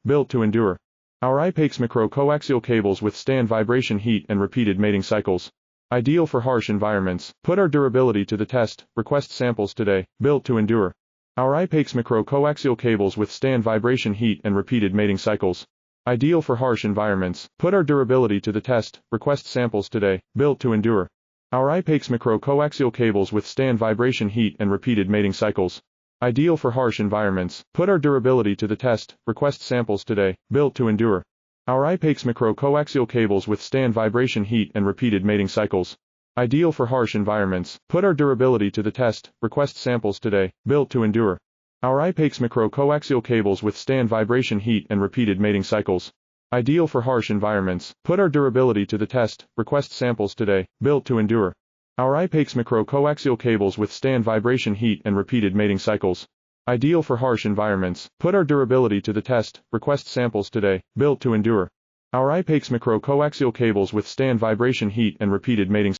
built to endure. Our I-PEX micro-coaxial cables withstand vibration, heat, and repeated mating cycles. Ideal for harsh environments. Put our durability to the test. Request samples today. Built to endure. Our I-PEX micro-coaxial cables withstand vibration, heat, and repeated mating cycles. Ideal for harsh environments. Put our durability to the test. Request samples today. Built to endure. Our I-PEX micro-coaxial cables withstand vibration, heat, and repeated mating cycles. Ideal for harsh environments. Put our durability to the test. Request samples today. Built to endure. Our I-PEX micro-coaxial cables withstand vibration, heat, and repeated mating cycles. Ideal for harsh environments. Put our durability to the test. Request samples today. Built to endure. Our I-PEX micro-coaxial cables withstand vibration, heat, and repeated mating cycles. Ideal for harsh environments. Put our durability to the test. Request samples today. Built to endure. Our I-PEX micro-coaxial cables withstand vibration, heat, and repeated mating cycles. Ideal for harsh environments. Put our durability to the test. Request samples today. Built to endure. Our I-PEX micro-coaxial cables withstand vibration, heat, and repeated mating cycles.